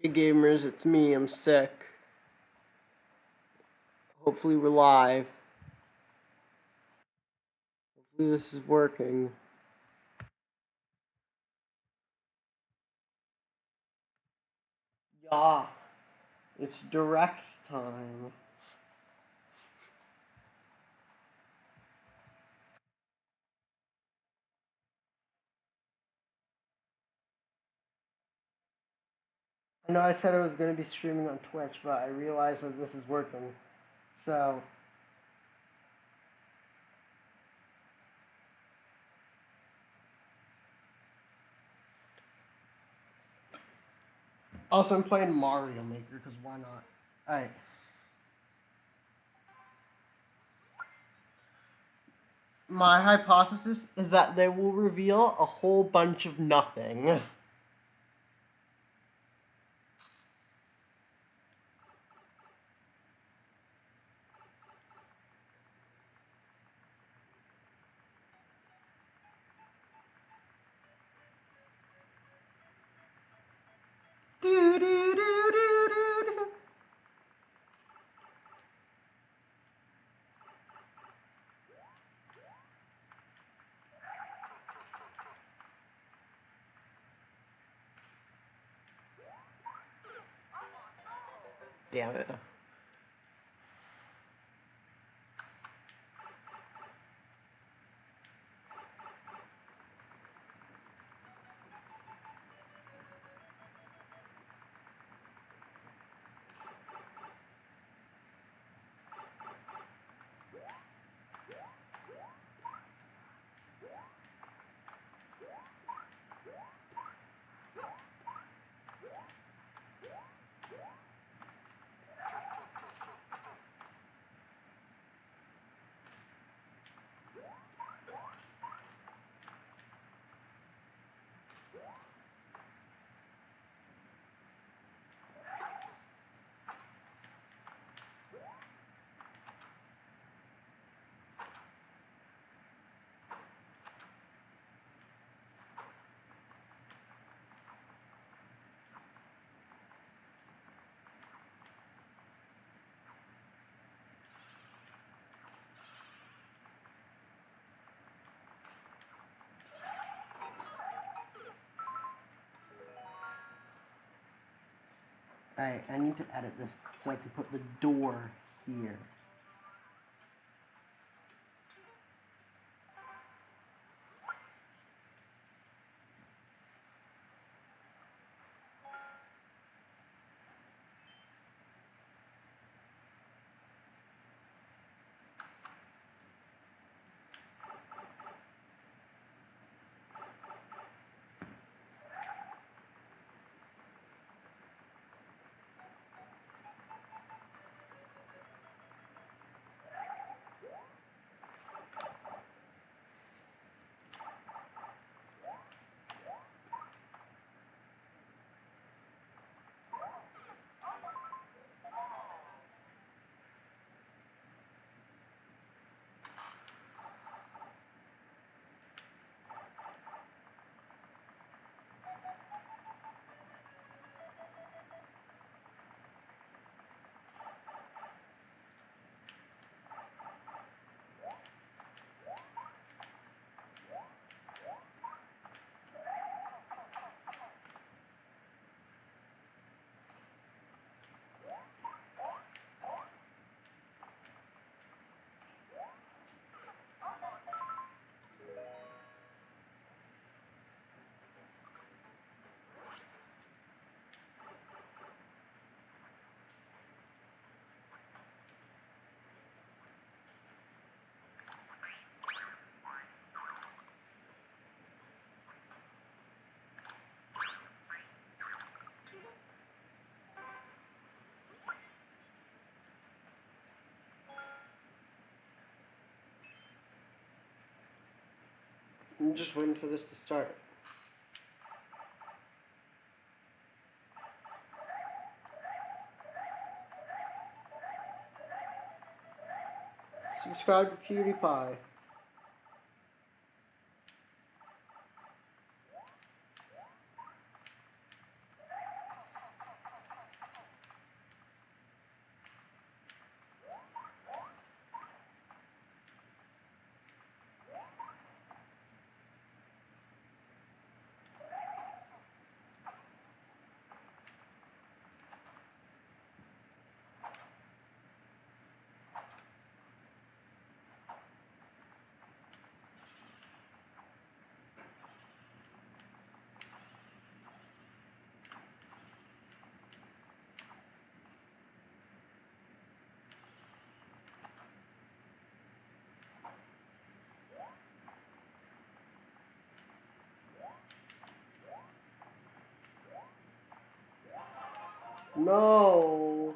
Hey gamers, it's me, I'm sick. Hopefully we're live. Hopefully this is working. Yeah, it's direct time. I know I said I was going to be streaming on Twitch, but I realized that this is working. So, also I'm playing Mario Maker, because why not? Alright. My hypothesis is that they will reveal a whole bunch of nothing. Do, do, do, do, do, do. Damn it. Alright, I need to edit this so I can put the door here. I'm just waiting for this to start. Subscribe to PewDiePie. No.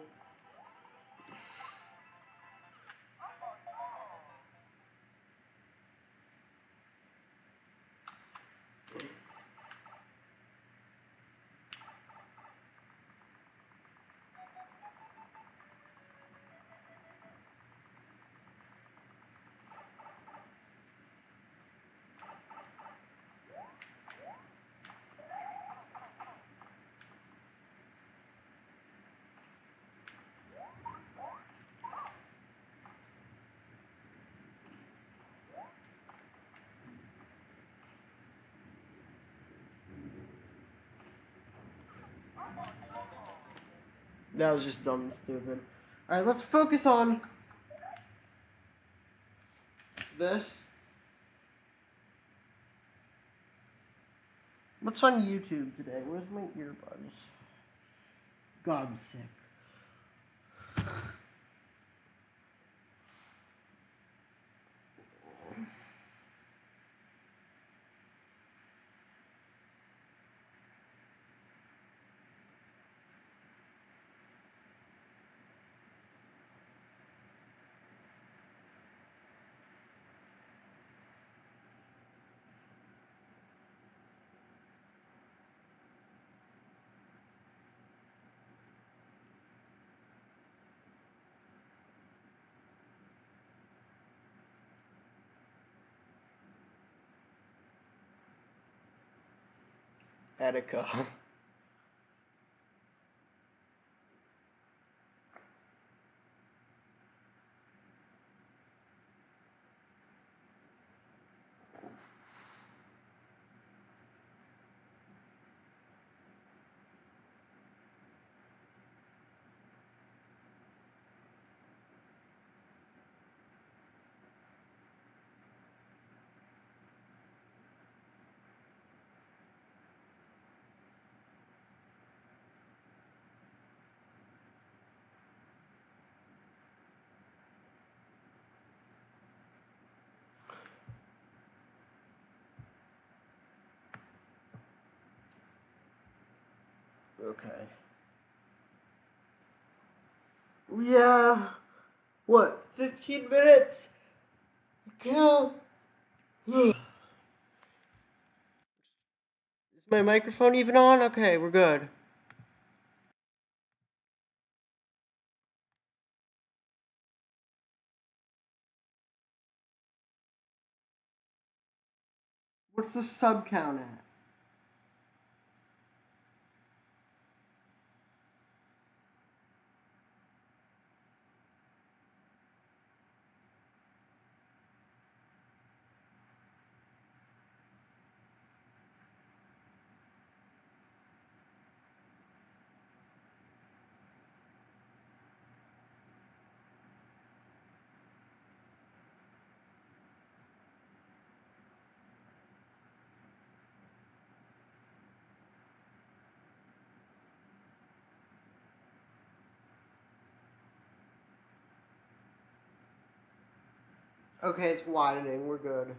That was just dumb and stupid. Alright, let's focus on this. What's on YouTube today? Where's my earbuds? God, I'm sick. Attica. Okay. Yeah. What? 15 minutes? Kill. Is my microphone even on? Okay, we're good. What's the sub count at? Okay, it's widening. We're good.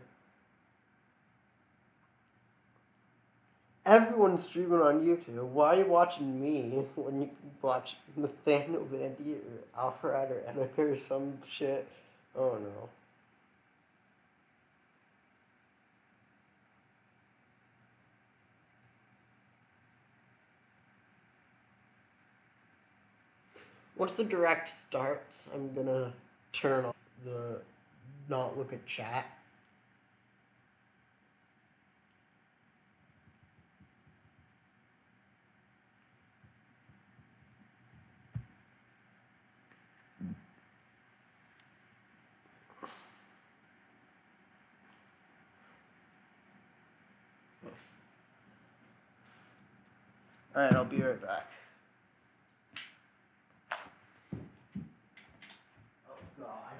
Everyone's streaming on YouTube. Why are you watching me when you can watch Nathaniel Bandy or Alfred or Annika or some shit? Oh no. Once the direct starts, I'm gonna turn off the not look at chat. Alright, I'll be right back. Oh god.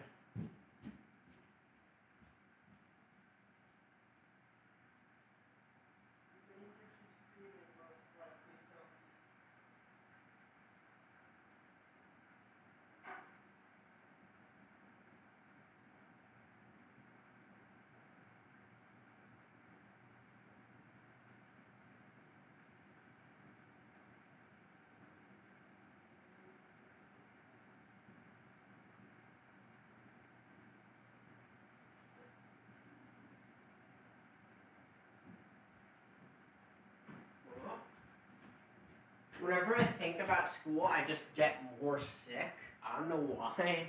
Whenever I think about school, I just get more sick. I don't know why.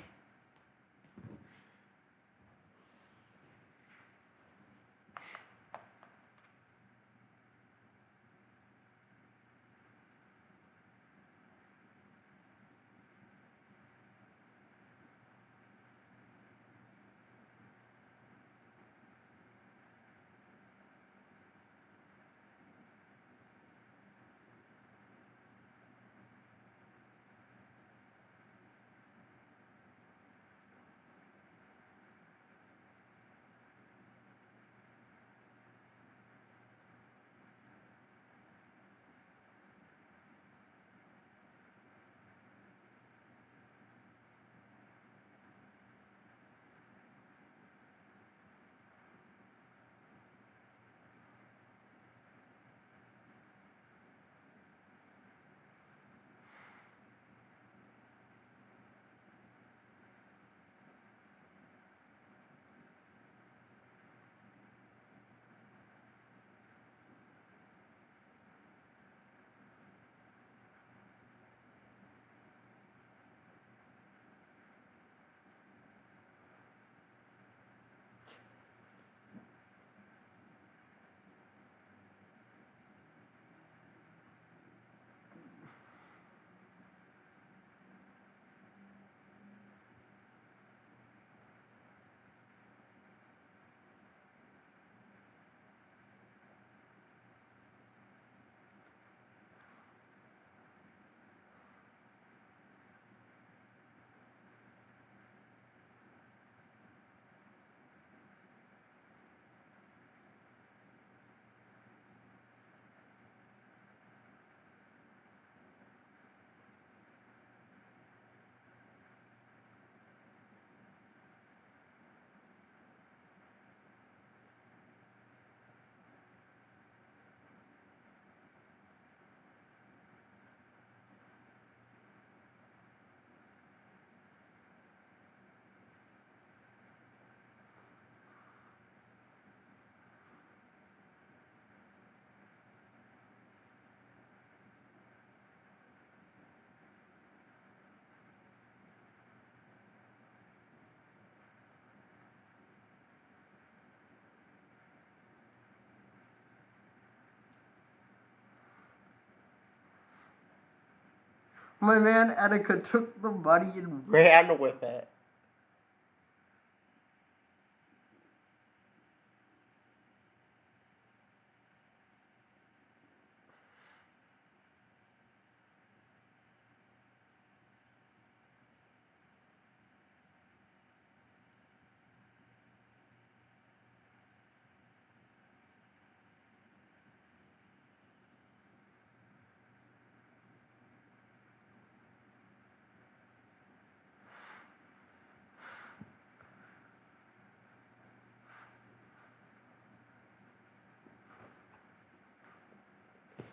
My man Etika took the money and ran with it.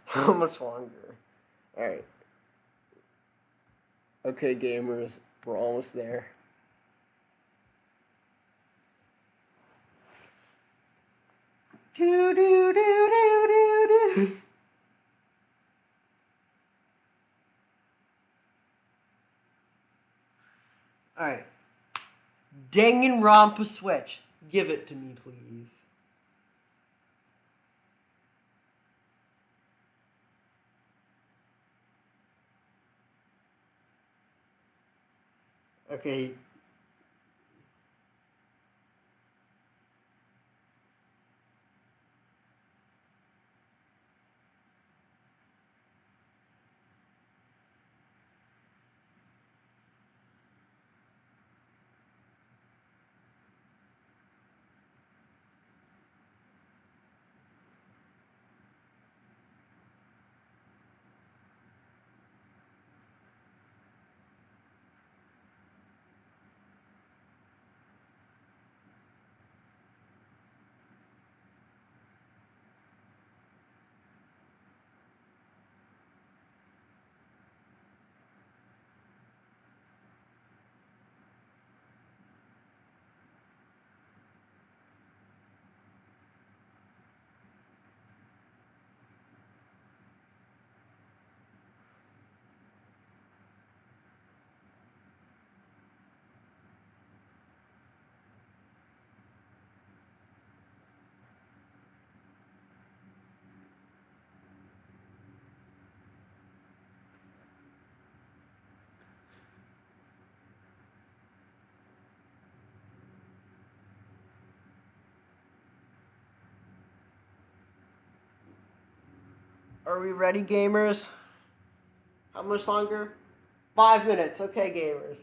How much longer? Alright. Okay, gamers, we're almost there. Do do do do do do. Alright. Danganronpa Switch. Give it to me, please. Okay. Are we ready, gamers? How much longer? 5 minutes. Okay, gamers.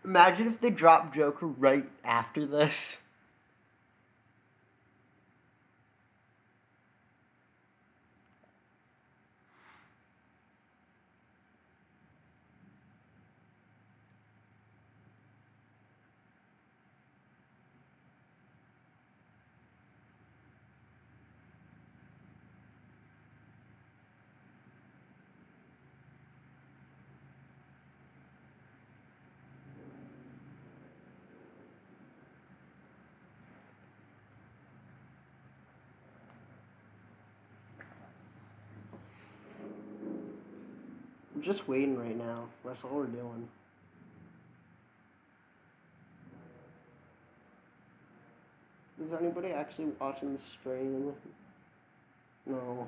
Imagine if they dropped Joker right after this. We're just waiting right now. That's all we're doing. Is anybody actually watching the stream? No.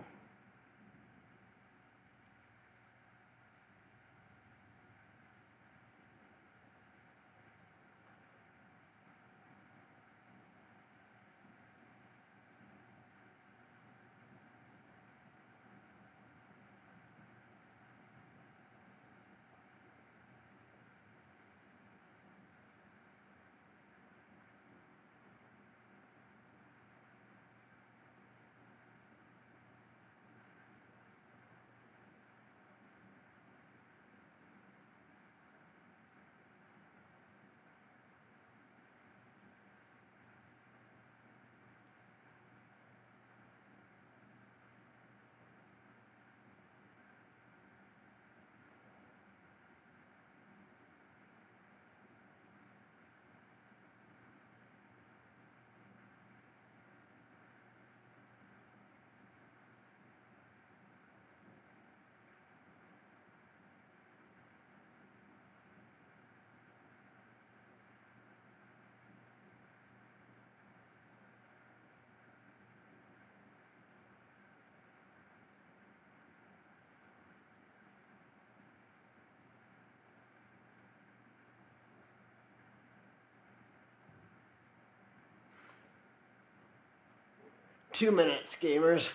Two minutes, gamers.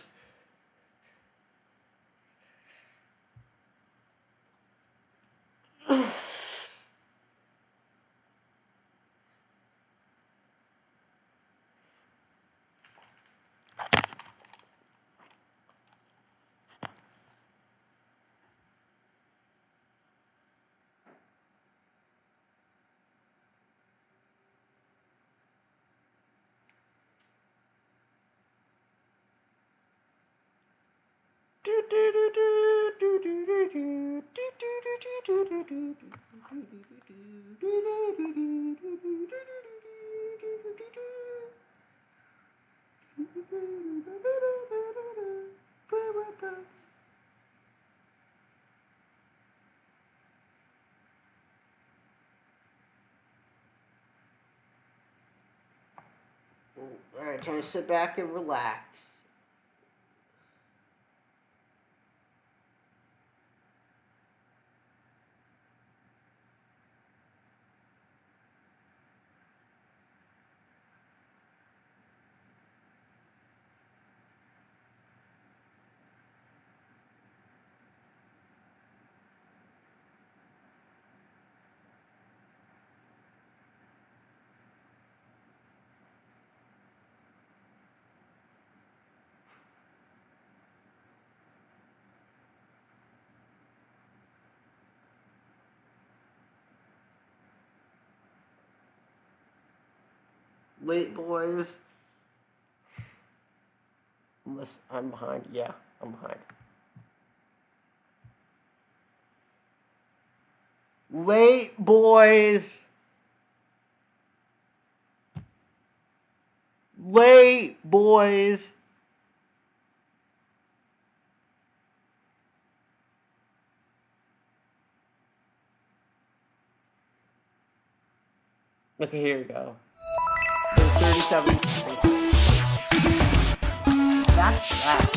Alright, time to sit back and relax. Late boys. Unless I'm behind. Yeah, I'm behind. Late boys. Late boys. Okay, here we go. 37 seconds. That's that.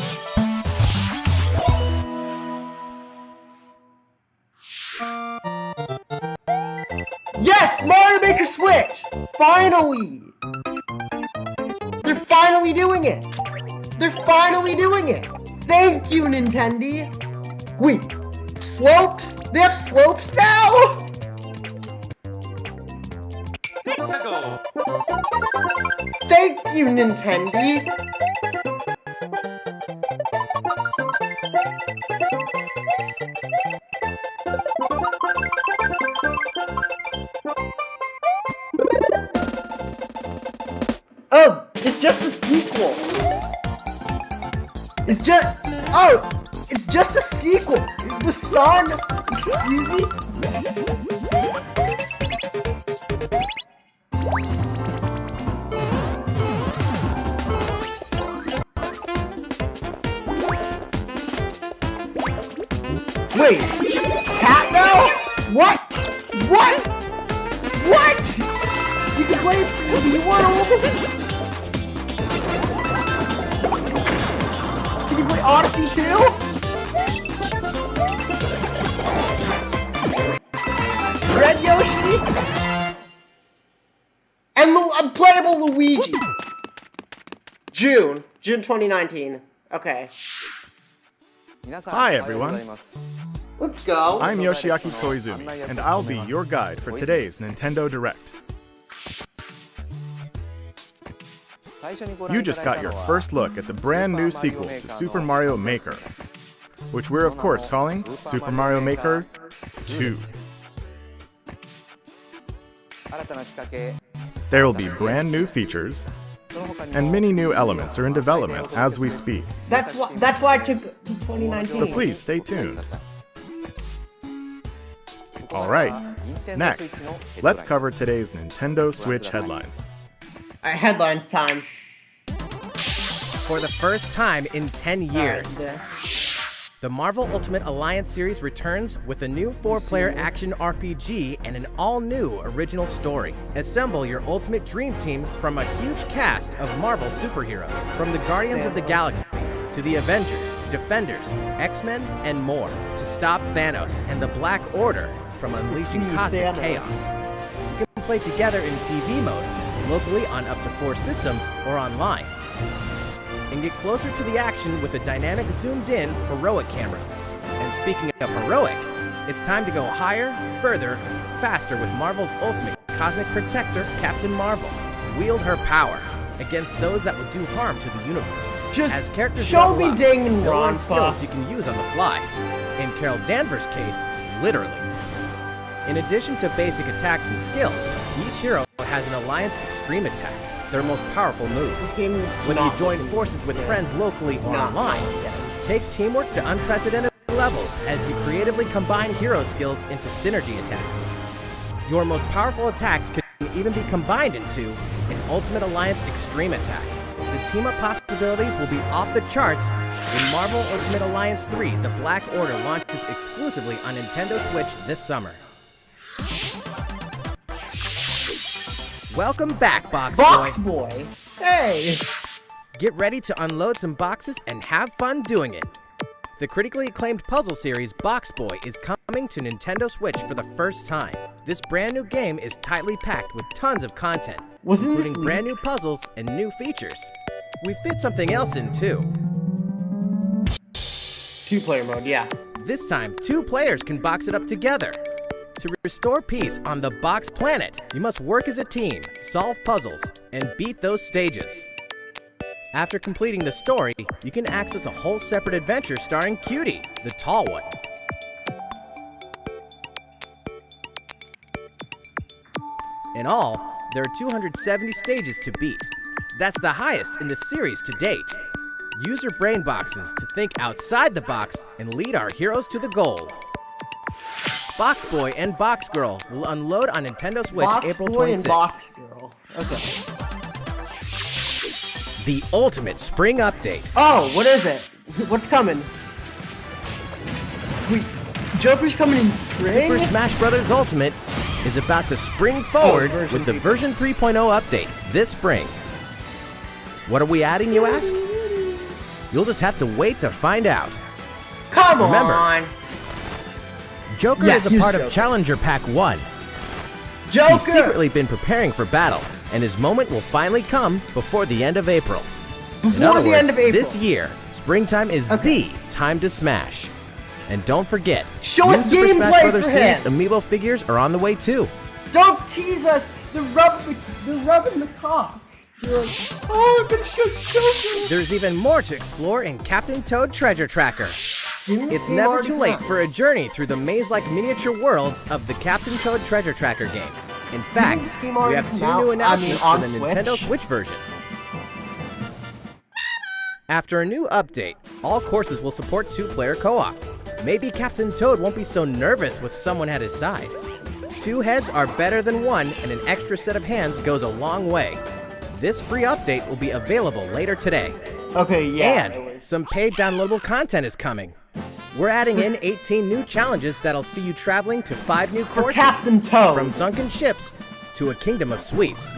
Yes! Mario Maker Switch! Finally! They're finally doing it! They're finally doing it! Thank you, Nintendo! Wait, slopes? They have slopes now? Thank you, Nintendo! Oh, it's just a sequel! It's just a sequel! The sun, excuse me? Wait, cat now? What? What? What? You can play the world? Can you play Odyssey too? Red Yoshi? And unplayable Luigi. June 2019. Okay. Hi everyone, Let's go. I'm Yoshiaki Koizumi, and I'll be your guide for today's Nintendo Direct. You just got your first look at the brand new sequel to Super Mario Maker, which we're of course calling Super Mario Maker 2. There will be brand new features, and many new elements are in development as we speak. That's why I took 2019. So please stay tuned. Alright, next, let's cover today's Nintendo Switch headlines. Alright, headlines time. For the first time in 10 years, Alright, the Marvel Ultimate Alliance series returns with a new 4-player action RPG and an all-new original story. Assemble your ultimate dream team from a huge cast of Marvel superheroes, from the Guardians of the Galaxy to the Avengers, Defenders, X-Men, and more, to stop Thanos and the Black Order from unleashing cosmic Thanos. chaos. You can play together in TV mode, locally on up to 4 systems, or online, and get closer to the action with a dynamic zoomed-in heroic camera. And speaking of heroic, it's time to go higher, further, faster with Marvel's ultimate cosmic protector, Captain Marvel. Wield her power against those that will do harm to the universe. Just As characters show level me up, Ding and they'll learn Ronpa. skills you can use on the fly. In Carol Danvers' case, literally. In addition to basic attacks and skills, each hero has an Alliance Extreme attack, their most powerful move. This game is Whether you not join really forces with good. friends locally or Not online, really good. take teamwork to unprecedented levels as you creatively combine hero skills into synergy attacks. Your most powerful attacks can even be combined into an Ultimate Alliance Extreme attack. The team-up possibilities will be off the charts when Marvel Ultimate Alliance 3: The Black Order launches exclusively on Nintendo Switch this summer. Welcome back, Box Box Boy. Boy. Hey. Get ready to unload some boxes and have fun doing it. The critically acclaimed puzzle series Box Boy is coming to Nintendo Switch for the first time. This brand new game is tightly packed with tons of content, Wasn't this including brand new puzzles and new features. We fit something else in too. 2-player mode? Yeah. This time, 2 players can box it up together. To restore peace on the Box Planet, you must work as a team, solve puzzles, and beat those stages. After completing the story, you can access a whole separate adventure starring Cutie, the tall one. In all, there are 270 stages to beat. That's the highest in the series to date. Use your brain boxes to think outside the box and lead our heroes to the goal. Box Boy and Box Girl will unload on Nintendo Switch April 26th. Box Boy and Box Girl. Okay. The ultimate spring update. Oh, what is it? What's coming? Wait, Joker's coming in spring? Super Smash Bros. Ultimate is about to spring forward with the version 3.0 update this spring. What are we adding, you ask? You'll just have to wait to find out. Come Remember, on! Joker Yeah, is a he's part Joker. of Challenger Pack 1. Joker! He's secretly been preparing for battle, and his moment will finally come before the end of April. In Before other the words, end of April. this year, springtime is the time to smash. And don't forget, Show new us Super Smash gameplay Bros. for Series him. amiibo figures are on the way too. Don't tease us! They're rubbing the cock. You're like, oh, I'm gonna show Joker! There's even more to explore in Captain Toad Treasure Tracker. Didn't It's see never already too late come. for a journey through the maze-like miniature worlds of the Captain Toad Treasure Tracker game. In fact, this game we already have come 2 out? new I mean, announcements on for the Switch? Nintendo Switch version. After a new update, all courses will support 2-player co-op. Maybe Captain Toad won't be so nervous with someone at his side. 2 heads are better than 1, and an extra set of hands goes a long way. This free update will be available later today. Okay, yeah. And some paid downloadable content is coming. We're adding in 18 new challenges that'll see you traveling to 5 new For courses. Captain Toad. From sunken ships to a kingdom of sweets.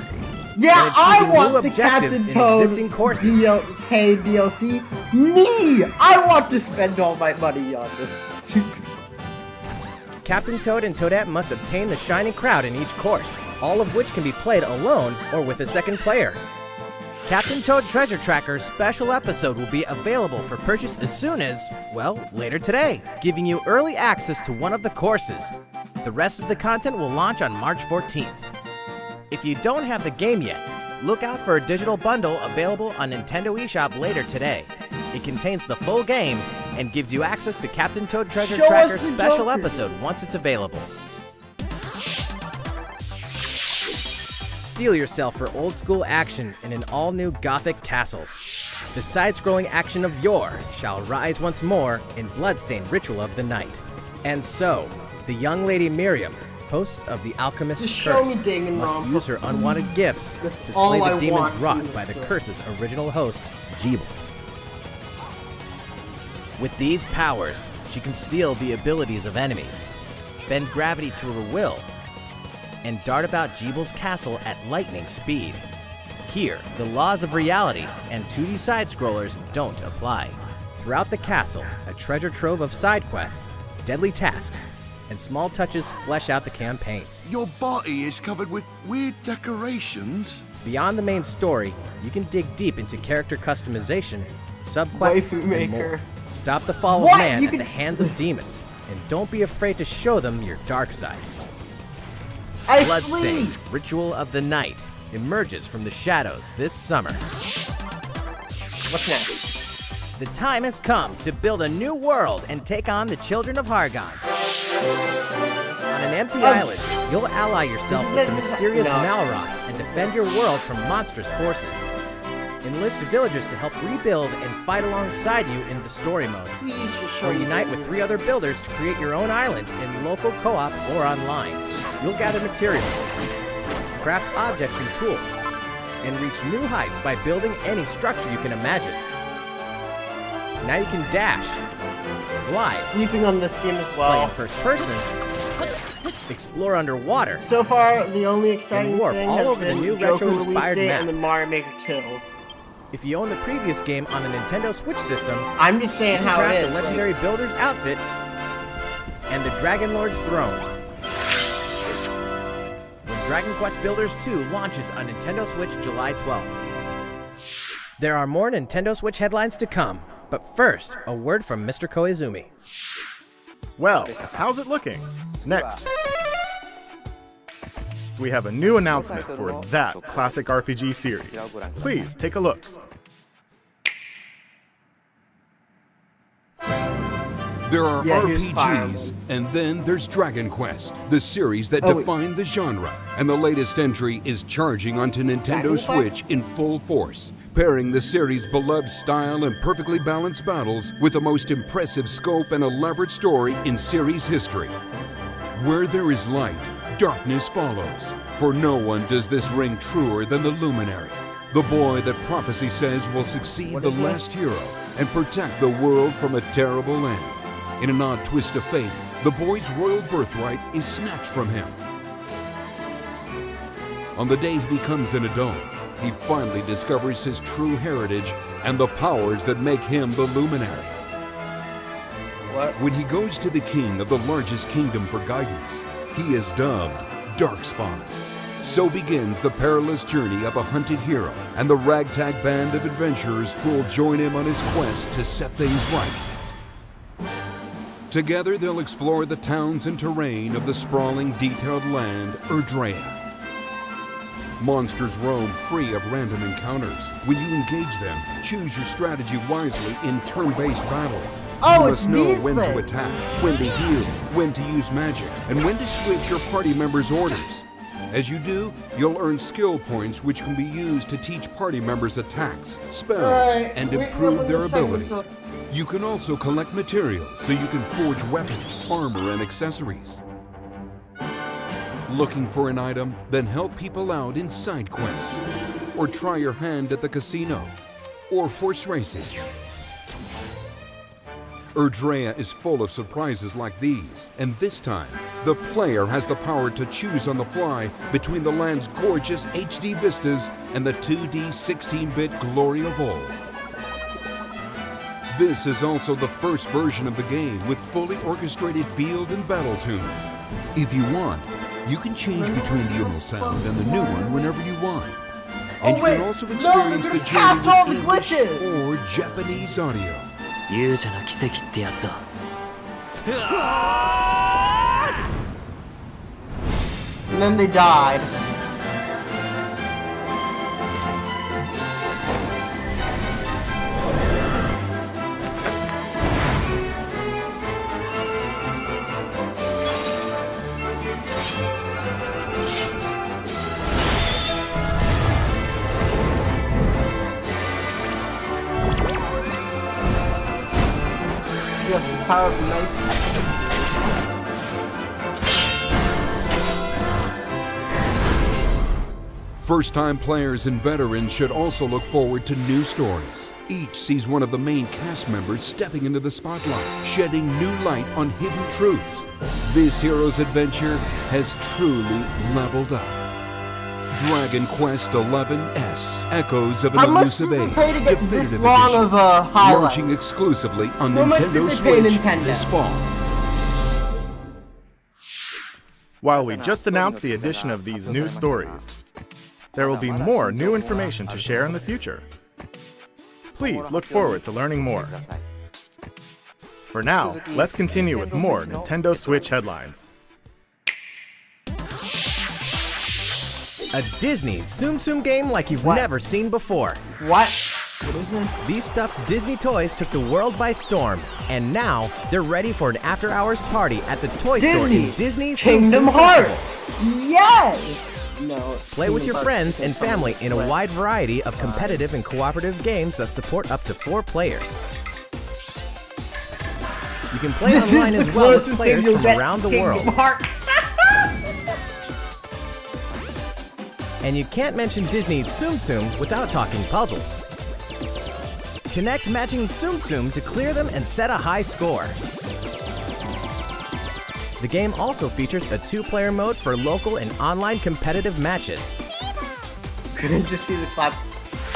Yeah, and I achieving want new the objectives Captain in Toad existing courses. paid DLC. Me! I want to spend all my money on this. Captain Toad and Toadette must obtain the Shining Crowd in each course, all of which can be played alone or with a second player. Captain Toad Treasure Tracker's special episode will be available for purchase as soon as, well, later today, giving you early access to one of the courses. The rest of the content will launch on March 14th. If you don't have the game yet, look out for a digital bundle available on Nintendo eShop later today. It contains the full game and gives you access to Captain Toad Treasure Show us Tracker's the special Joker. episode once it's available. Steel yourself for old school action in an all-new Gothic castle. The side-scrolling action of yore shall rise once more in Bloodstained Ritual of the Night. And so, the young lady Miriam, host of the Alchemist's Just show Curse, me Danganronpa. must use her unwanted gifts That's to slay all the I demons want wrought from by the this curse's original host, Jeeble. With these powers, she can steal the abilities of enemies, bend gravity to her will, and dart about Jeeble's castle at lightning speed. Here, the laws of reality and 2D side-scrollers don't apply. Throughout the castle, a treasure trove of side quests, deadly tasks, and small touches flesh out the campaign. Your body is covered with weird decorations. Beyond the main story, you can dig deep into character customization, subquests, Waifu and maker. more. Stop the fall What? of man You at can- the hands of demons, and don't be afraid to show them your dark side. I Bloodstained sleep! Ritual of the Night emerges from the shadows this summer. What's next? The time has come to build a new world and take on the children of Hargon. On an empty island, you'll ally yourself with the mysterious No. Malroth and defend your world from monstrous forces. Enlist villagers to help rebuild and fight alongside you in the story mode. Please just show Or me unite with 3 other builders to create your own island in local co-op or online. You'll gather materials, craft objects and tools, and reach new heights by building any structure you can imagine. Now you can dash, glide, Sleeping on this game as play well. in first person, explore underwater, So far, the only exciting warp thing all has over the been new Joker release retro-inspired date map. and the Mario Maker 2. If you own the previous game on the Nintendo Switch system, I'm just saying how craft it the is. legendary builder's outfit and the Dragon Lord's throne. When Dragon Quest Builders 2 launches on Nintendo Switch July 12th. There are more Nintendo Switch headlines to come, but first, a word from Mr. Koizumi. Well, how's it looking? Next, we have a new announcement for that classic RPG series. Please take a look. There are Yeah, here's Fire RPGs, Emblem. and then there's Dragon Quest, the series that Oh, wait. defined the genre. And the latest entry is charging onto Nintendo Dragon Quest? Switch in full force, pairing the series' beloved style and perfectly balanced battles with the most impressive scope and elaborate story in series history. Where there is light, darkness follows. For no one does this ring truer than the Luminary, the boy that prophecy says will succeed the last hero and protect the world from a terrible end. In an odd twist of fate, the boy's royal birthright is snatched from him. On the day he becomes an adult, he finally discovers his true heritage and the powers that make him the Luminary. What? When he goes to the king of the largest kingdom for guidance, he is dubbed Darkspawn. So begins the perilous journey of a hunted hero and the ragtag band of adventurers who will join him on his quest to set things right. Together they'll explore the towns and terrain of the sprawling, detailed land, Erdrea. Monsters roam free of random encounters. When you engage them, choose your strategy wisely in turn-based battles. Oh, You it's must know these when to things. attack, when to heal, when to use magic, and when to switch your party members' orders. As you do, you'll earn skill points which can be used to teach party members attacks, spells, Alright, and wait, improve wait their a second, abilities. so- You can also collect materials so you can forge weapons, armor, and accessories. Looking for an item? Then help people out in side quests. Or try your hand at the casino. Or horse racing. Erdrea is full of surprises like these, and this time, the player has the power to choose on the fly between the land's gorgeous HD vistas and the 2D 16-bit glory of old. This is also the first version of the game with fully orchestrated field and battle tunes. If you want, you can change between the old sound and the new one whenever you want. And Oh, wait. you can also No, experience they're the gonna cast all journey the with English glitches. or Japanese audio. 勇者の奇跡ってやつだ。 And then they died. Yes, the power of nice. First-time players and veterans should also look forward to new stories. Each sees one of the main cast members stepping into the spotlight, shedding new light on hidden truths. This hero's adventure has truly leveled up. Dragon Quest XI-S, Echoes of an How much Elusive did they Age, pay to get this Definitive long Edition, of a highlight? launching exclusively on How much did Nintendo they pay Switch Nintendo? this fall. While we just announced the addition of these new stories, there will be more new information to share in the future. Please look forward to learning more. For now, let's continue with more Nintendo Switch headlines. A Disney Tsum Tsum game like you've What? never seen before. What? What is it? These stuffed Disney toys took the world by storm, and now they're ready for an after-hours party at the toy store in Disney Tsum Kingdom Tsum Hearts. Festival. Yes. No. Play with your friends and family in a wide variety of competitive and cooperative games that support up to 4 players. You can play This online is the as well with closest players thing you'll from get around to the Kingdom world. Hearts. And you can't mention Disney Tsum Tsums without talking puzzles. Connect matching Tsum Tsum to clear them and set a high score. The game also features a 2-player mode for local and online competitive matches. Couldn't just see the clap.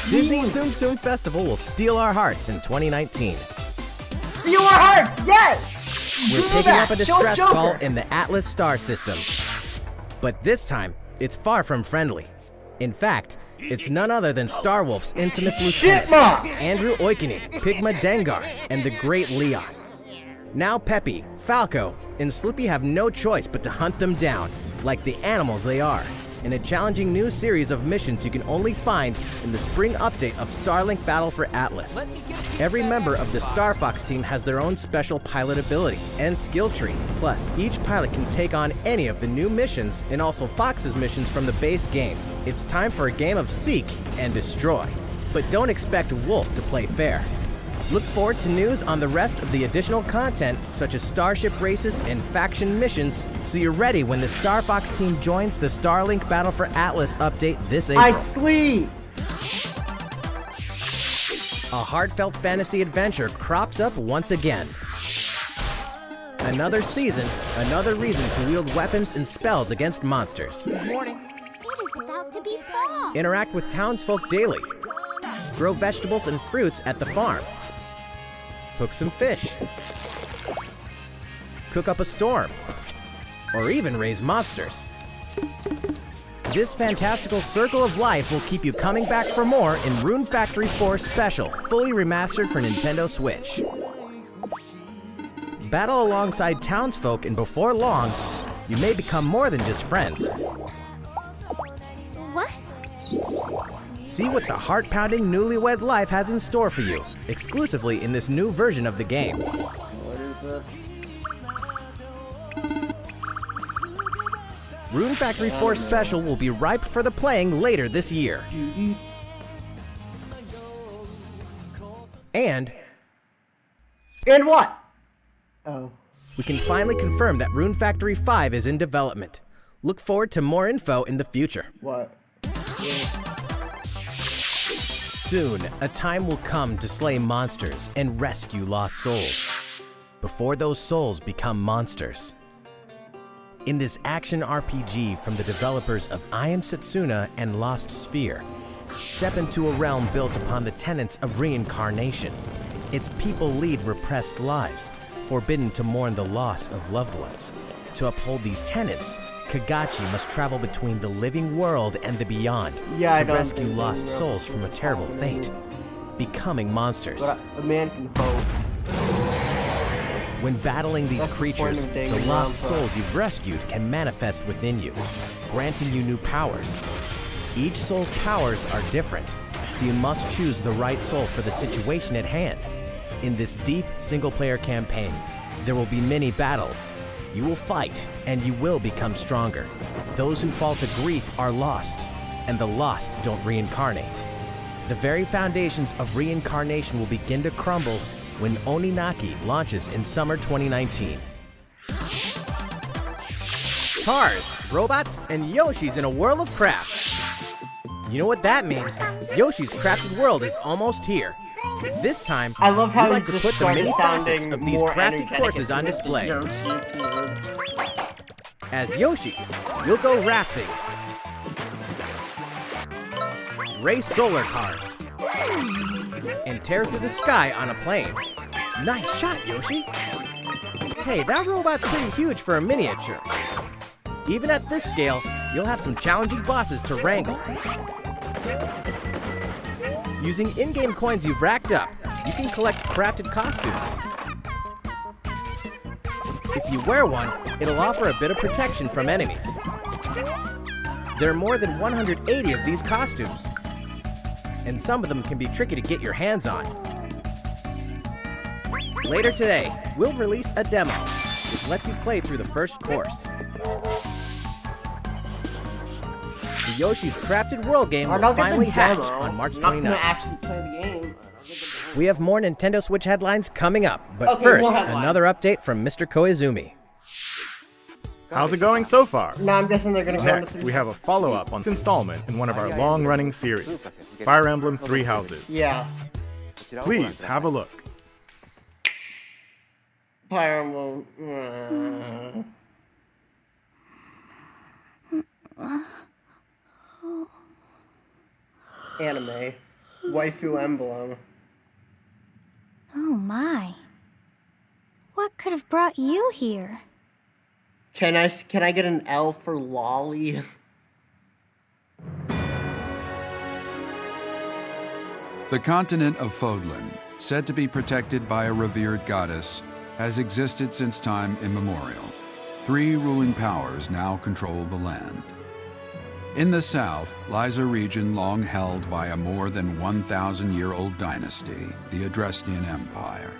Disney Tsum Tsum Festival will steal our hearts in 2019. Steal our heart. Yes. We're Do taking that. up a Show distress Joker. call in the Atlas star system. But this time, it's far from friendly. In fact, it's none other than Starwolf's infamous lieutenant, Shitma. Andrew Oikini, Pigma Dengar, and the Great Leon. Now Peppy, Falco, and Slippy have no choice but to hunt them down, like the animals they are. in a challenging new series of missions you can only find in the spring update of Starlink Battle for Atlas. Every member of the Star Fox team has their own special pilot ability and skill tree. Plus, each pilot can take on any of the new missions and also Fox's missions from the base game. It's time for a game of seek and destroy. But don't expect Wolf to play fair. Look forward to news on the rest of the additional content, such as starship races and faction missions, so you're ready when the Star Fox team joins the Starlink Battle for Atlas update this April. I sleep! A heartfelt fantasy adventure crops up once again. Another season, another reason to wield weapons and spells against monsters. Good morning. It is about to be fall. Interact with townsfolk daily. Grow vegetables and fruits at the farm. Cook some fish. Cook up a storm. Or even raise monsters. This fantastical circle of life will keep you coming back for more in Rune Factory 4 Special, fully remastered for Nintendo Switch. Battle alongside townsfolk, and before long, you may become more than just friends. What? See what the heart-pounding newlywed life has in store for you, exclusively in this new version of the game. Rune Factory 4 Special will be ripe for the playing later this year. And what? Oh. we can finally confirm that Rune Factory 5 is in development. Look forward to more info in the future. What? Soon, a time will come to slay monsters and rescue lost souls, before those souls become monsters. In this action RPG from the developers of I Am Setsuna and Lost Sphere, step into a realm built upon the tenets of reincarnation. Its people lead repressed lives, forbidden to mourn the loss of loved ones. To uphold these tenets, Kagachi must travel between the living world and the beyond to rescue lost souls from a terrible fate, becoming monsters. But a man can hope. When battling these That's the creatures, point of dating the lost Grandpa. souls you've rescued can manifest within you, granting you new powers. Each soul's powers are different, so you must choose the right soul for the situation at hand. In this deep single-player campaign, there will be many battles. You will fight, and you will become stronger. Those who fall to grief are lost, and the lost don't reincarnate. The very foundations of reincarnation will begin to crumble when Oninaki launches in summer 2019. Cars, robots, and Yoshis in a world of craft. You know what that means? Yoshi's Crafted World is almost here. This time, I love how we like he to just put the started many facets sounding of these more crafted energetic courses as on display. Yoshi. As Yoshi, you'll go rafting, race solar cars, and tear through the sky on a plane. Nice shot, Yoshi! Hey, that robot's pretty huge for a miniature. Even at this scale, you'll have some challenging bosses to wrangle. Using in-game coins you've racked up, you can collect crafted costumes. If you wear one, it'll offer a bit of protection from enemies. There are more than 180 of these costumes, and some of them can be tricky to get your hands on. Later today, we'll release a demo, which lets you play through the first course. The Yoshi's Crafted World game will finally hatch on March 29th. I'm not gonna actually play the game. We have more Nintendo Switch headlines coming up, but Okay, first, more headlines. another update from Mr. Koizumi. How's it going so far? No, I'm guessing they're gonna go Next, we have a follow-up on this installment in one of our long-running series, Fire Emblem Three Houses. Yeah. Please have a look. Fire Emblem. Anime. Waifu Emblem. Oh my. What could have brought you here? Can I get an L for lolly? The continent of Fodlan, said to be protected by a revered goddess, has existed since time immemorial. 3 ruling powers now control the land. In the south lies a region long held by a more than 1,000-year-old dynasty, the Adrastian Empire.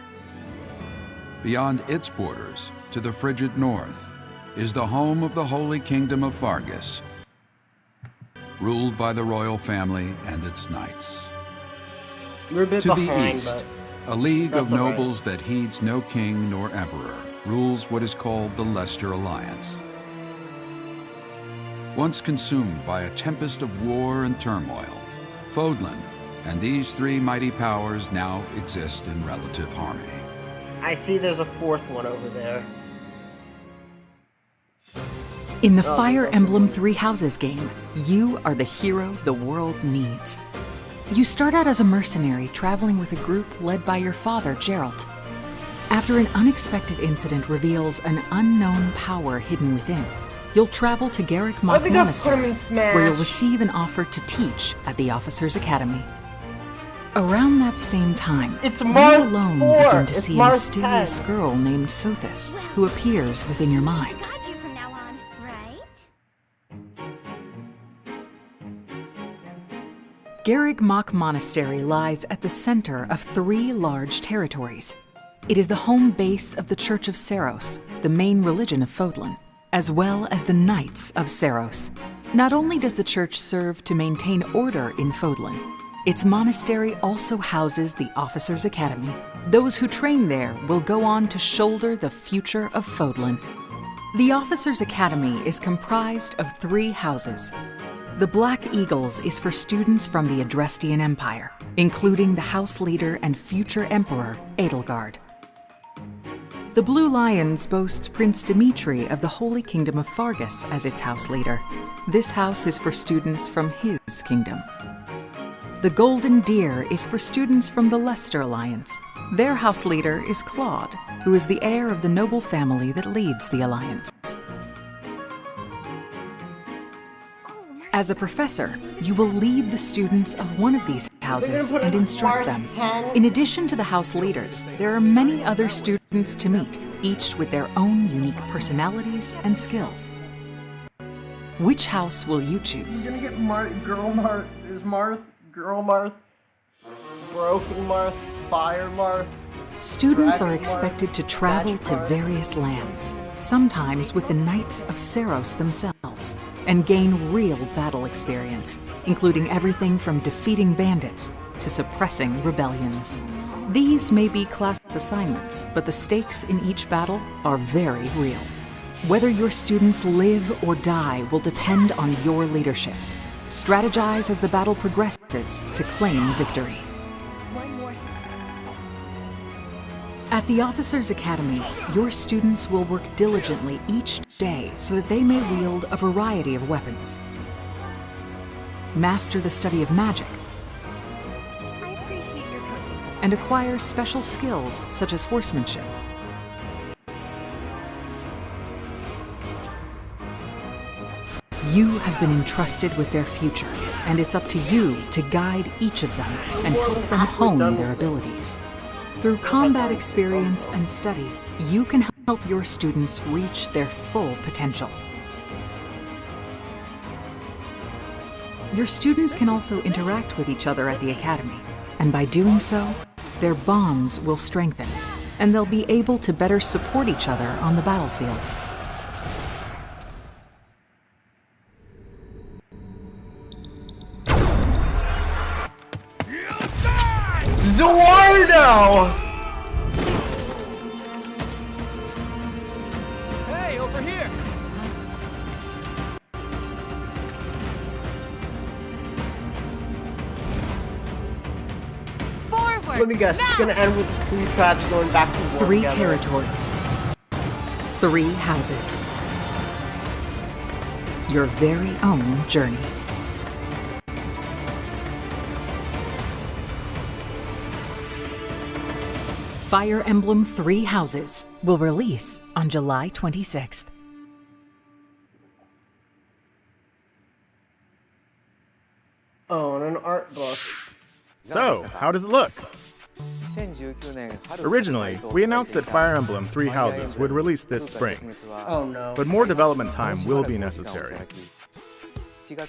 Beyond its borders, to the frigid north, is the home of the Holy Kingdom of Faerghus, ruled by the royal family and its knights. We're a bit To behind, the east, but a league of that's all right. nobles that heeds no king nor emperor rules what is called the Leicester Alliance. Once consumed by a tempest of war and turmoil, Fodlan and these three mighty powers now exist in relative harmony. I see there's a fourth one over there. In the Oh, Fire okay. Emblem Three Houses game, you are the hero the world needs. You start out as a mercenary traveling with a group led by your father, Geralt. After an unexpected incident reveals an unknown power hidden within, you'll travel to Garrick Why Mach they gotta put him Monastery, in Smash? where you'll receive an offer to teach at the Officers' Academy. Around that same time, It's you Marth alone 4. begin to It's see a Marth mysterious 10. girl named Sothis, who appears within your mind. Dodge you from now on, right? Garrick Mach Monastery lies at the center of three large territories. It is the home base of the Church of Seiros, the main religion of Fodlan, as well as the Knights of Seiros. Not only does the church serve to maintain order in Fodlan, its monastery also houses the Officers' Academy. Those who train there will go on to shoulder the future of Fodlan. The Officers' Academy is comprised of three houses. The Black Eagles is for students from the Adrastian Empire, including the House Leader and future Emperor, Edelgard. The Blue Lions boasts Prince Dimitri of the Holy Kingdom of Faerghus as its House Leader. This house is for students from his kingdom. The Golden Deer is for students from the Leicester Alliance. Their House Leader is Claude, who is the heir of the noble family that leads the Alliance. As a professor, you will lead the students of one of these houses put and in instruct them. Marth 10? In addition to the house leaders, there are many other students to meet, each with their own unique personalities and skills. Which house will you choose? You're gonna get Girl Marth. There's Marth, Girl Marth, Broken Marth, Fire Marth. Students are Dragon expected Marth, to travel Magic to Marth. various lands, sometimes with the Knights of Seiros themselves, and gain real battle experience, including everything from defeating bandits to suppressing rebellions. These may be class assignments, but the stakes in each battle are very real. Whether your students live or die will depend on your leadership. Strategize as the battle progresses to claim victory. One more success. At the Officers' Academy, your students will work diligently each day so that they may wield a variety of weapons. Master the study of magic I appreciate your coaching. and acquire special skills such as horsemanship. You have been entrusted with their future, and it's up to you to guide each of them and help them hone their abilities. Through combat experience and study, you can help your students reach their full potential. Your students can also interact with each other at the Academy, and by doing so, their bonds will strengthen, and they'll be able to better support each other on the battlefield. Eduardo! Hey, over here! Forward! Let me guess, it's gonna end with the three tribes going back to war Three together. territories. Three houses. Your very own journey. Fire Emblem Three Houses will release on July 26th. Oh, and an art book. So, how does it look? Originally, we announced that Fire Emblem Three Houses would release this spring, Oh no. but more development time will be necessary.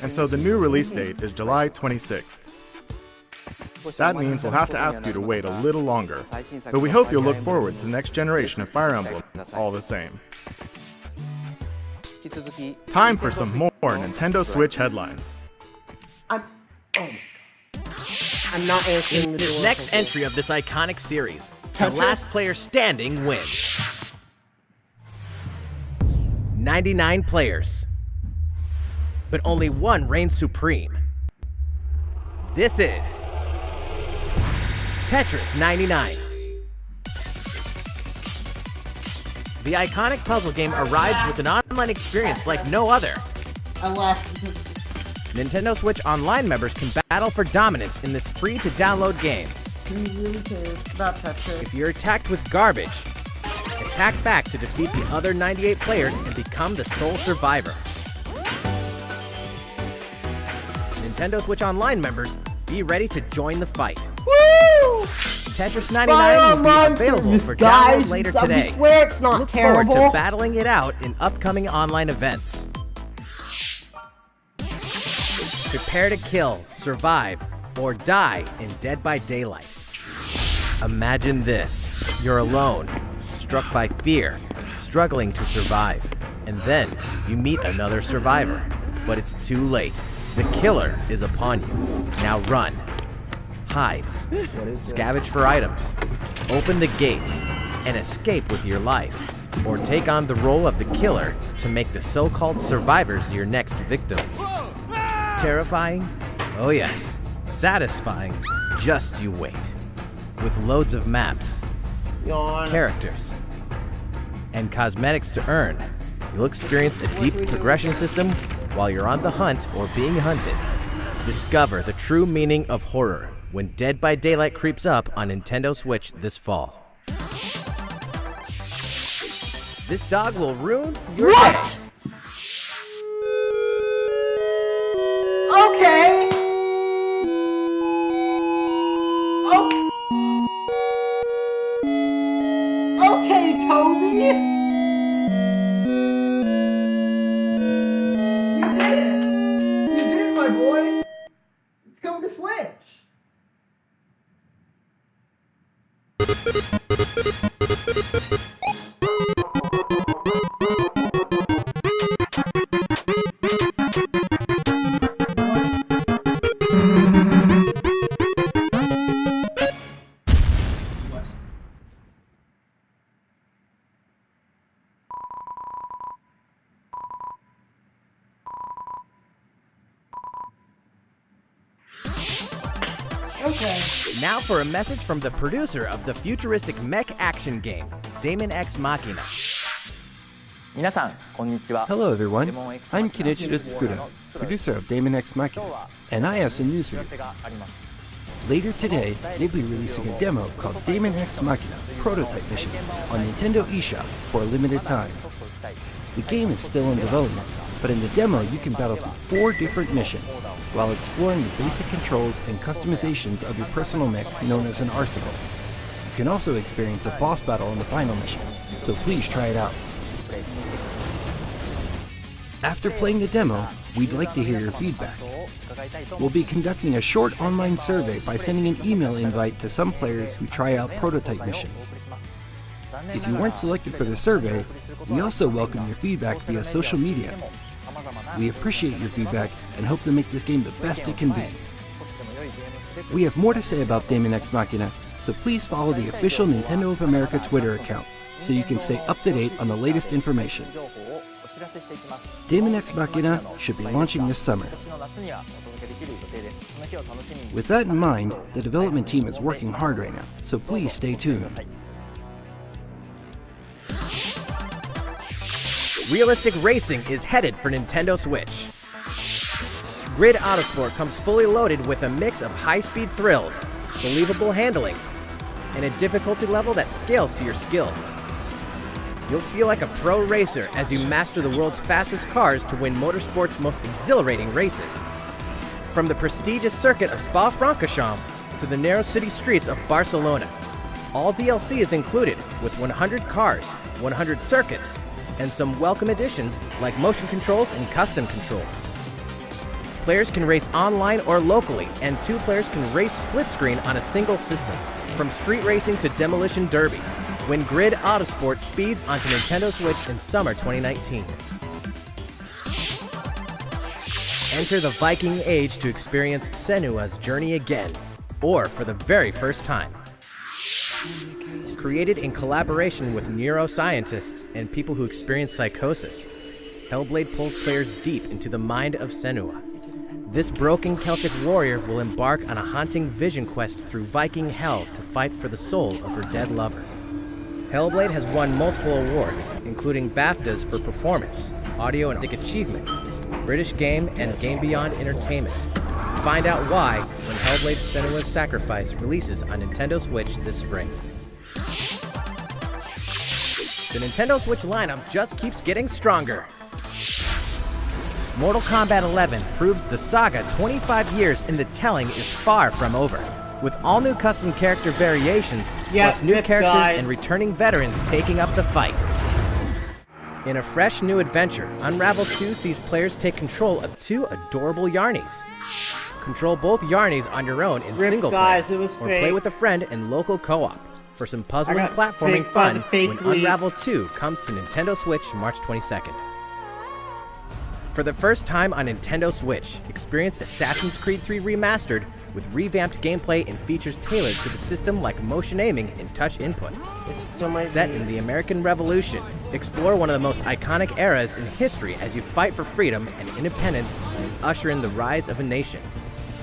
and so the new release date is July 26th. That means we'll have to ask you to wait a little longer, but we hope you'll look forward to the next generation of Fire Emblem all the same. Time for some more Nintendo Switch headlines. I'm not answering the This door. next entry of this iconic series, the last player standing wins. 99 players, but only one reigns supreme. This is Tetris 99. The iconic puzzle game arrives with an online experience like no other. I laughed. Nintendo Switch Online members can battle for dominance in this free-to-download game. He really cares about Tetris. If you're attacked with garbage, attack back to defeat the other 98 players and become the sole survivor. Nintendo Switch Online members, be ready to join the fight. Woo! Tetris 99 will be available for download later today. I swear it's not Look terrible. forward to battling it out in upcoming online events. Prepare to kill, survive, or die in Dead by Daylight. Imagine this. You're alone, struck by fear, struggling to survive. And then you meet another survivor. But it's too late. The killer is upon you. Now run. Hide. Scavenge for items. Open the gates and escape with your life. Or take on the role of the killer to make the so-called survivors your next victims. Terrifying? Oh yes. Satisfying? Just you wait. With loads of maps, Yawn. characters, and cosmetics to earn, you'll experience a deep progression system while you're on the hunt or being hunted. Discover the true meaning of horror when Dead by Daylight creeps up on Nintendo Switch this fall. This dog will ruin your day. Okay. Okay, Toby. You did it. You did it, my boy. It's coming to Switch. Okay. Now for a message from the producer of the futuristic mech action game, Daemon X Machina. Hello everyone, I'm Kenichiro Tsukura, producer of Daemon X Machina, and I have some news for you. Later today, we'll be releasing a demo called Daemon X Machina Prototype Mission on Nintendo eShop for a limited time. The game is still in development, but in the demo you can battle through 4 different missions while exploring the basic controls and customizations of your personal mech known as an arsenal. You can also experience a boss battle in the final mission, so please try it out. After playing the demo, we'd like to hear your feedback. We'll be conducting a short online survey by sending an email invite to some players who try out prototype missions. If you weren't selected for the survey, we also welcome your feedback via social media. We appreciate your feedback and hope to make this game the best it can be. We have more to say about Daemon X Machina, so please follow the official Nintendo of America Twitter account so you can stay up to date on the latest information. Daemon X Machina should be launching this summer. With that in mind, the development team is working hard right now, so please stay tuned. Realistic racing is headed for Nintendo Switch. Grid Autosport comes fully loaded with a mix of high-speed thrills, believable handling, and a difficulty level that scales to your skills. You'll feel like a pro racer as you master the world's fastest cars to win motorsport's most exhilarating races. From the prestigious circuit of Spa-Francorchamps to the narrow city streets of Barcelona, all DLC is included with 100 cars, 100 circuits, and some welcome additions like motion controls and custom controls. Players can race online or locally, and 2 players can race split screen on a single system. From street racing to demolition derby. Win Grid Autosport speeds onto Nintendo Switch in summer 2019. Enter the Viking Age to experience Senua's journey again, or for the very first time. Created in collaboration with neuroscientists and people who experience psychosis, Hellblade pulls players deep into the mind of Senua. This broken Celtic warrior will embark on a haunting vision quest through Viking hell to fight for the soul of her dead lover. Hellblade has won multiple awards, including BAFTAs for performance, audio and achievement, British Game, and Game Beyond Entertainment. Find out why when Hellblade: Senua's Sacrifice releases on Nintendo Switch this spring. The Nintendo Switch lineup just keeps getting stronger. Mortal Kombat 11 proves the saga 25 years in the telling is far from over. With all new custom character variations, plus new characters and returning veterans taking up the fight. In a fresh new adventure, Unravel 2 sees players take control of 2 adorable Yarnies. Control both Yarnies on your own in single player, or play with a friend in local co-op for some puzzling platforming fun when Unravel 2 comes to Nintendo Switch March 22nd. For the first time on Nintendo Switch, experience Assassin's Creed 3 Remastered with revamped gameplay and features tailored to the system like motion aiming and touch input. Set in the American Revolution, explore one of the most iconic eras in history as you fight for freedom and independence and usher in the rise of a nation.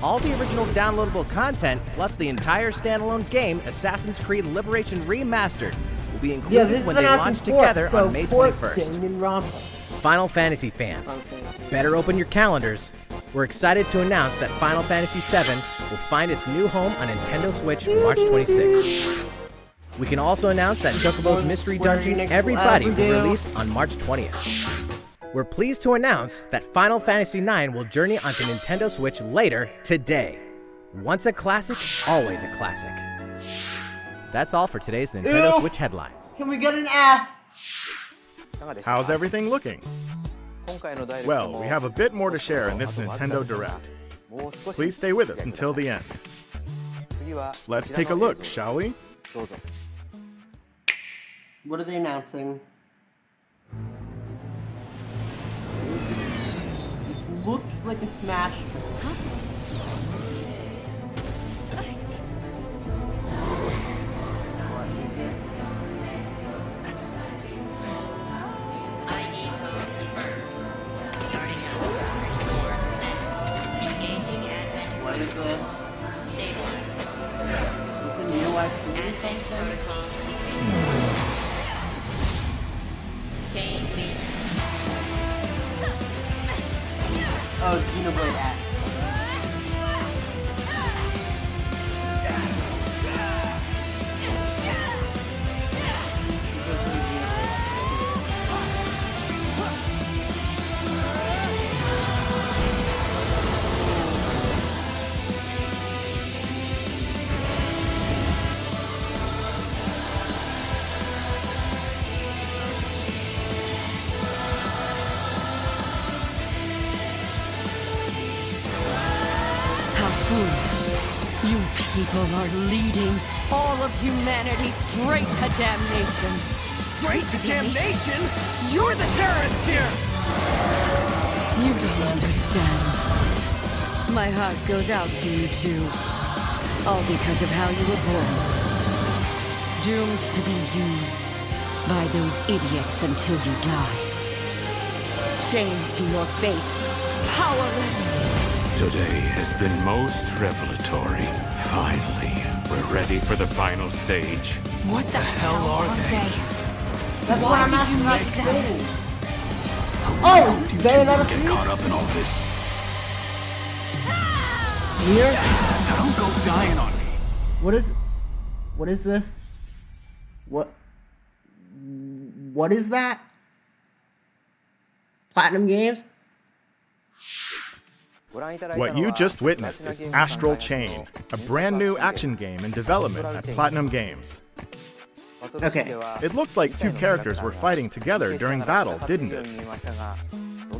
All the original downloadable content, plus the entire standalone game, Assassin's Creed Liberation Remastered, will be included when they launch together on May 21st. Final Fantasy fans, better open your calendars. We're excited to announce that Final Fantasy VII will find its new home on Nintendo Switch March 26th. We can also announce that Chocobo's Mystery Dungeon Everybody will release on March 20th. We're pleased to announce that Final Fantasy IX will journey onto Nintendo Switch later today. Once a classic, always a classic. That's all for today's Nintendo Switch headlines. Can we get an F? How's everything looking? Well, we have a bit more to share in this Nintendo Direct. Please stay with us until the end. Let's take a look, shall we? What are they announcing? This looks like a Smash. Oh, Xenoblade X. You people are leading all of humanity straight to damnation. Straight to damnation? You're the terrorist here! You don't understand. My heart goes out to you too. All because of how you were born. Doomed to be used by those idiots until you die. Chained to your fate. Powerless. Today has been most revelatory. Finally, we're ready for the final stage. What the hell are they? Why did you make them? Oh, you get caught up in all this. Here? Now don't go dying on me. What is this? What is that? Platinum Games? What you just witnessed is Astral Chain, a brand new action game in development at Platinum Games. Okay. It looked like 2 characters were fighting together during battle, didn't it?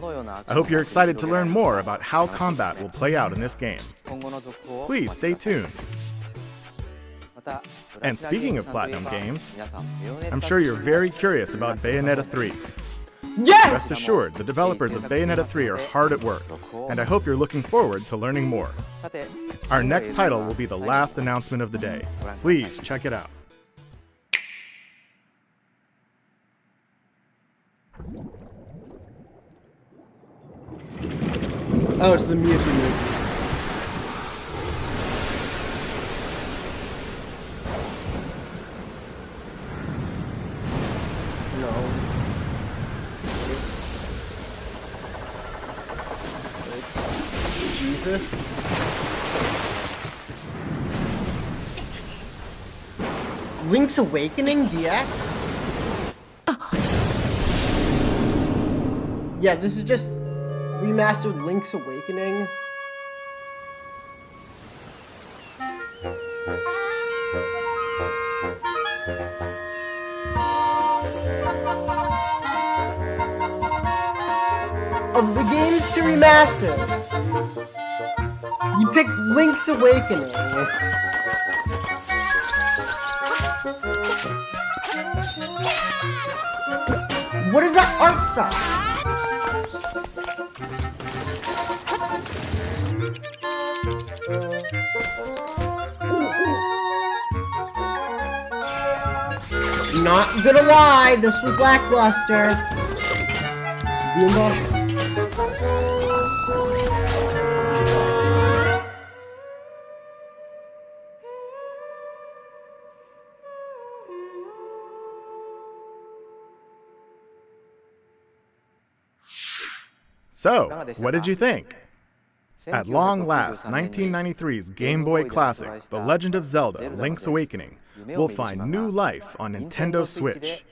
I hope you're excited to learn more about how combat will play out in this game. Please stay tuned. And speaking of Platinum Games, I'm sure you're very curious about Bayonetta 3. Yes! Rest assured, the developers of Bayonetta 3 are hard at work, and I hope you're looking forward to learning more. Our next title will be the last announcement of the day. Please check it out. Oh, it's the Mewtwo movie. No. Jesus. Link's Awakening DX? Yeah, this is just remastered Link's Awakening. Of the games to remaster, you picked Link's Awakening. What is that art style? Not gonna lie, this was lackluster. So, what did you think? At long last, 1993's Game Boy classic, The Legend of Zelda: Link's Awakening, will find new life on Nintendo Switch.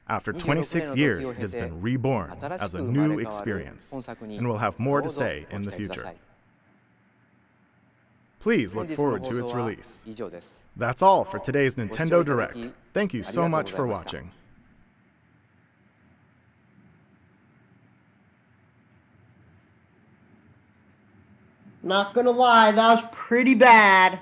After 26 years, it has been reborn as a new experience, and we'll have more to say in the future. Please look forward to its release. That's all for today's Nintendo Direct. Thank you so much for watching. Not gonna lie, that was pretty bad.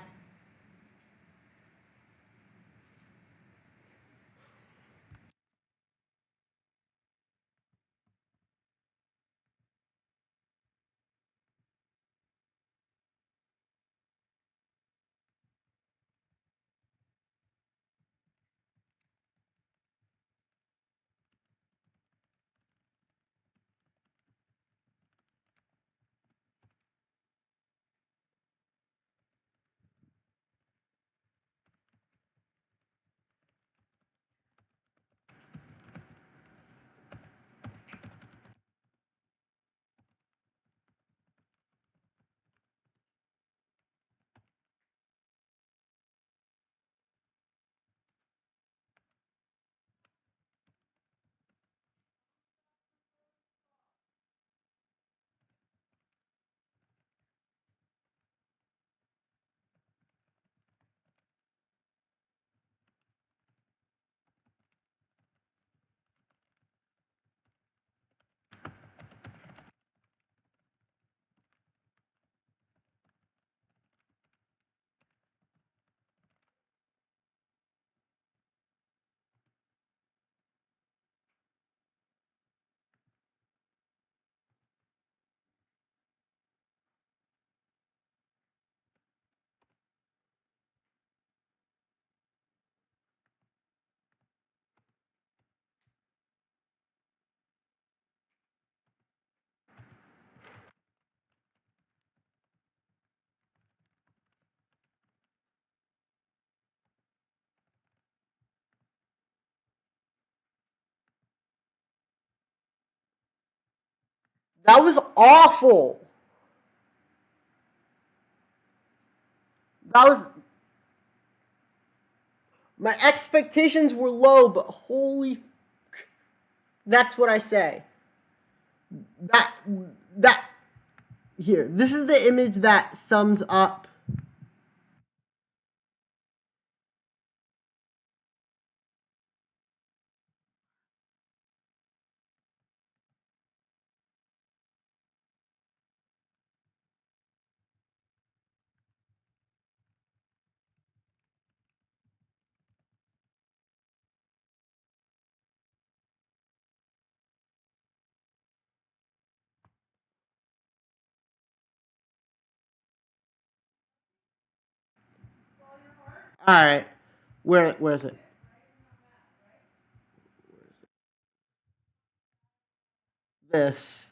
That was awful. That was... My expectations were low, but holy... That's what I say. Here, this is the image that sums up. Alright. Where is it? This.